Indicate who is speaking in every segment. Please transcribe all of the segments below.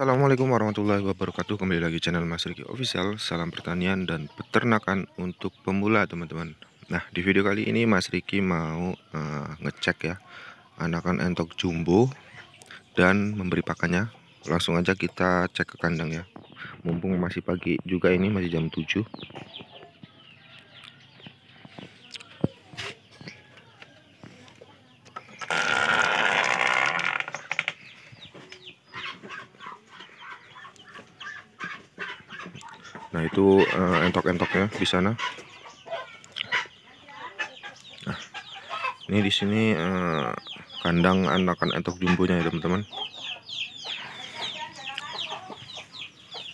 Speaker 1: Assalamualaikum warahmatullahi wabarakatuh. Kembali lagi channel Mas Riki Official. Salam pertanian dan peternakan untuk pemula, teman-teman. Nah, di video kali ini Mas Riki mau ngecek ya anakan entok jumbo dan memberi pakannya. Langsung aja kita cek ke kandang ya. Mumpung masih pagi juga, ini masih jam 7. Nah, itu entok-entoknya di sana. Nah, ini di sini kandang anakan entok jumbonya ya, teman-teman.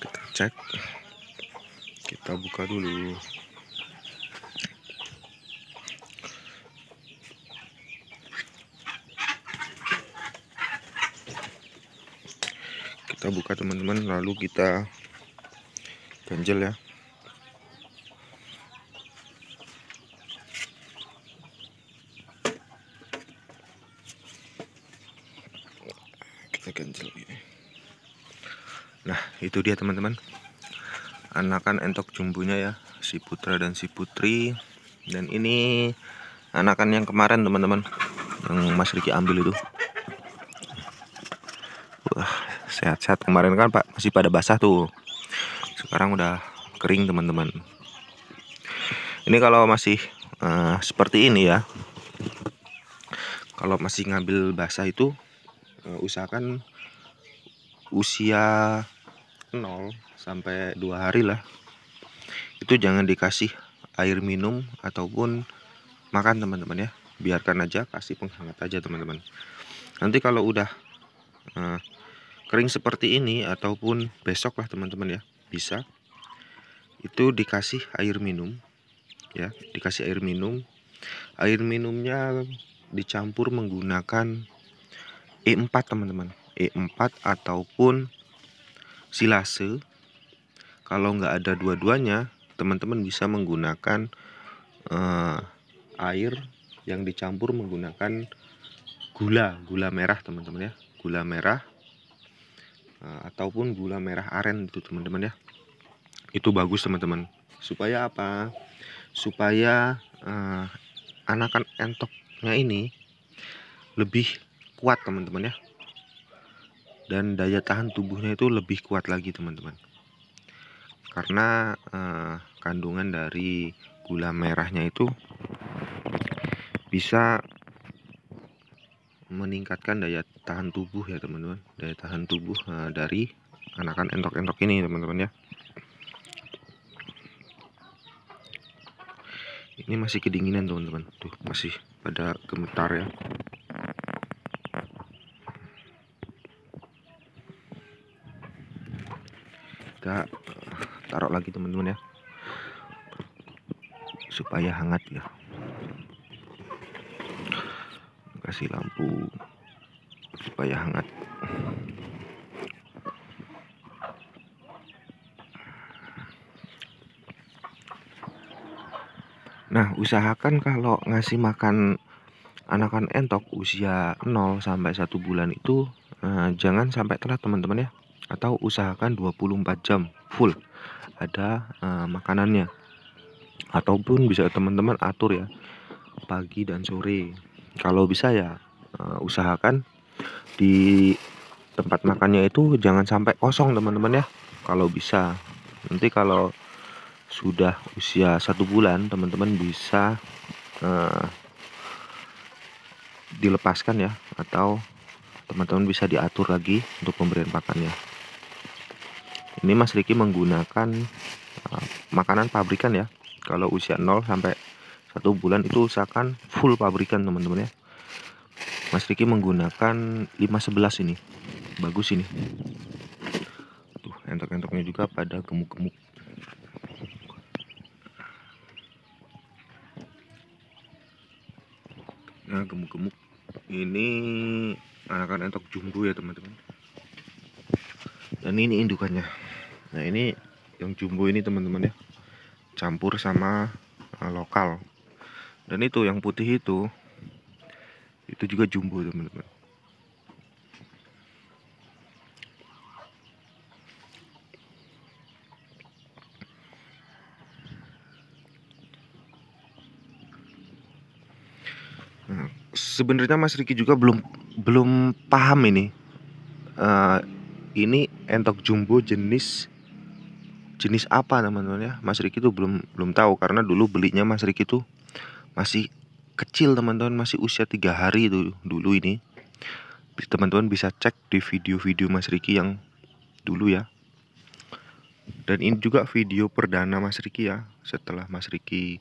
Speaker 1: Kita cek. Kita buka dulu. Kita buka, teman-teman, lalu kita ganjel ya. Kita ganjel ini. Nah, itu dia, teman-teman, anakan entok jumbonya ya, si putra dan si putri. Dan ini anakan yang kemarin, teman-teman, yang Mas Riki ambil itu. Wah, sehat-sehat. Kemarin kan Pak masih pada basah tuh, sekarang udah kering, teman-teman. Ini kalau masih seperti ini ya, kalau masih ngambil basah itu usahakan usia 0 sampai 2 hari lah, itu jangan dikasih air minum ataupun makan, teman-teman ya. Biarkan aja, kasih penghangat aja, teman-teman. Nanti kalau udah kering seperti ini ataupun besok lah, teman-teman ya, bisa itu dikasih air minum ya, dikasih air minum. Air minumnya dicampur menggunakan E4, teman-teman, E4 ataupun silase. Kalau nggak ada dua-duanya, teman-teman bisa menggunakan air yang dicampur menggunakan gula merah, teman-teman ya, gula merah ataupun gula merah aren itu, teman-teman ya. Itu bagus, teman-teman. Supaya apa? Supaya anakan entoknya ini lebih kuat, teman-teman ya, dan daya tahan tubuhnya itu lebih kuat lagi, teman-teman. Karena kandungan dari gula merahnya itu bisa meningkatkan daya tahan tubuh ya, teman-teman. Daya tahan tubuh dari anakan entok-entok ini, teman-teman ya. Ini masih kedinginan, teman-teman. Tuh, masih pada gemetar ya. Kita taruh lagi, teman-teman ya, supaya hangat ya. Kasih lampu supaya hangat. Nah, usahakan kalau ngasih makan anakan entok usia 0 sampai 1 bulan itu jangan sampai telat, teman-teman ya. Atau usahakan 24 jam full ada makanannya. Ataupun bisa teman-teman atur ya, pagi dan sore. Kalau bisa ya usahakan di tempat makannya itu jangan sampai kosong, teman-teman ya. Kalau bisa. Nanti kalau sudah usia 1 bulan, teman-teman bisa dilepaskan ya, atau teman-teman bisa diatur lagi untuk pemberian pakannya. Ini Mas Riki menggunakan makanan pabrikan ya. Kalau usia 0 sampai 1 bulan itu usahakan full pabrikan, teman-teman ya. Mas Riki menggunakan 511 ini. Bagus ini. Tuh, entok-entoknya juga pada gemuk-gemuk. Nah, gemuk-gemuk. Ini anakan entok jumbo ya, teman-teman. Dan ini indukannya. Nah, ini yang jumbo ini, teman-teman ya, campur sama lokal. Dan itu yang putih itu juga jumbo, teman-teman. Sebenarnya Mas Riki juga belum belum paham ini. Ini entok jumbo jenis apa teman-teman ya. Mas Riki tuh belum tahu karena dulu belinya Mas Riki tuh masih kecil teman-teman, masih usia 3 hari itu dulu ini. Teman-teman bisa cek di video-video Mas Riki yang dulu ya. Dan ini juga video perdana Mas Riki ya, setelah Mas Riki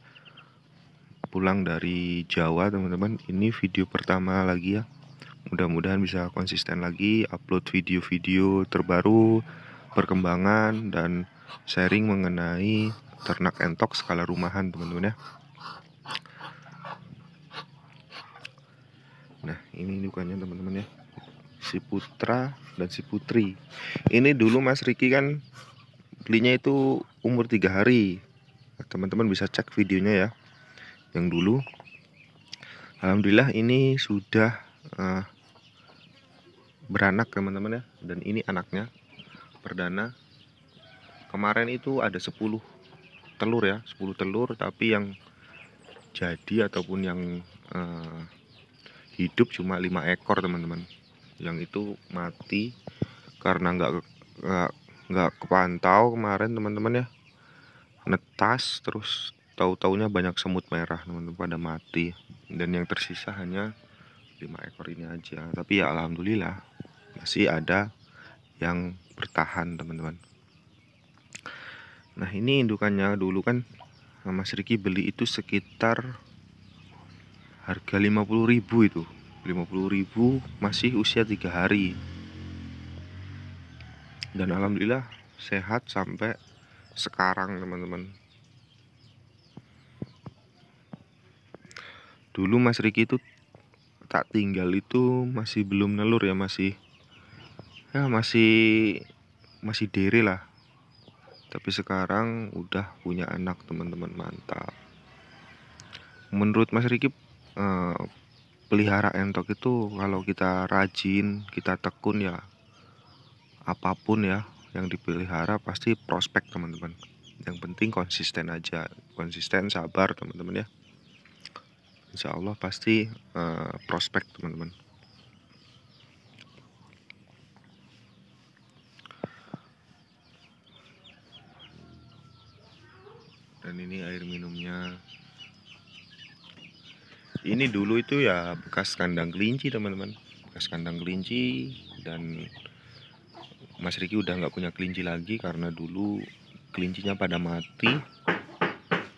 Speaker 1: pulang dari Jawa teman-teman. Ini video pertama lagi ya. Mudah-mudahan bisa konsisten lagi upload video-video terbaru, perkembangan dan sharing mengenai ternak entok skala rumahan teman-teman ya. Nah ini indukannya teman-teman ya, si Putra dan si Putri. Ini dulu Mas Riki kan belinya itu umur 3 hari. Teman-teman bisa cek videonya ya yang dulu. Alhamdulillah ini sudah beranak teman-teman ya. Dan ini anaknya perdana. Kemarin itu ada 10 telur ya, 10 telur, tapi yang jadi ataupun yang hidup cuma 5 ekor teman-teman. Yang itu mati karena nggak kepantau kemarin teman-teman ya. Netas, terus tahu-taunya banyak semut merah teman-teman, pada mati. Dan yang tersisa hanya 5 ekor ini aja. Tapi ya alhamdulillah masih ada yang bertahan teman-teman. Nah ini indukannya dulu kan Mas Riki beli itu sekitar harga 50.000 itu. 50.000 masih usia 3 hari. Dan alhamdulillah sehat sampai sekarang teman-teman. Dulu Mas Riki itu tak tinggal itu masih belum nelur ya, masih dere lah. Tapi sekarang udah punya anak teman-teman, mantap. Menurut Mas Riki pelihara entok itu kalau kita rajin, kita tekun ya, apapun ya yang dipelihara pasti prospek teman-teman. Yang penting konsisten aja, konsisten, sabar teman-teman ya. Insya Allah pasti prospek teman-teman. Dan ini air minumnya. Ini dulu itu ya bekas kandang kelinci teman-teman, bekas kandang kelinci. Dan Mas Riki udah nggak punya kelinci lagi karena dulu kelincinya pada mati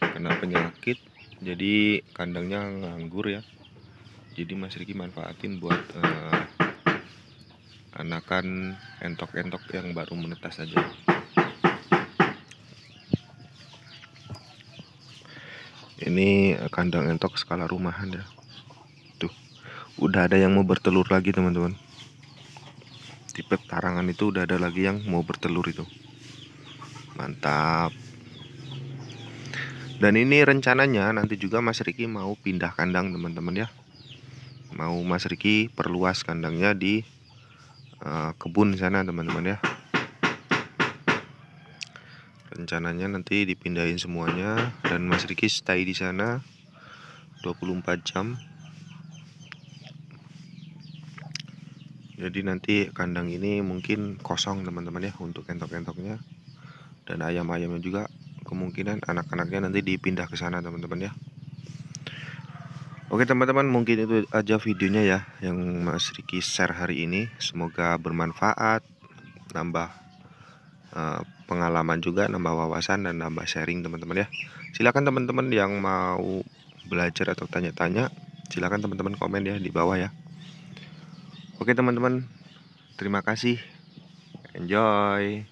Speaker 1: kena penyakit. Jadi kandangnya nganggur ya. Jadi Mas Riki manfaatin buat anakan entok-entok yang baru menetas aja. Ini kandang entok skala rumahan ya. Tuh, udah ada yang mau bertelur lagi teman-teman. Di pekarangan itu udah ada lagi yang mau bertelur itu. Mantap. Dan ini rencananya nanti juga Mas Riki mau pindah kandang teman-teman ya. Mau Mas Riki perluas kandangnya di kebun sana teman-teman ya. Rencananya nanti dipindahin semuanya dan Mas Riki stay di sana 24 jam. Jadi nanti kandang ini mungkin kosong teman-teman ya untuk entok-entoknya. Dan ayam-ayamnya juga kemungkinan anak-anaknya nanti dipindah ke sana teman-teman ya. Oke teman-teman, mungkin itu aja videonya ya yang Mas Riki share hari ini. Semoga bermanfaat, nambah pengalaman juga, nambah wawasan dan nambah sharing teman-teman ya. Silakan teman-teman yang mau belajar atau tanya-tanya, silakan teman-teman komen ya di bawah ya. Oke teman-teman, terima kasih, enjoy.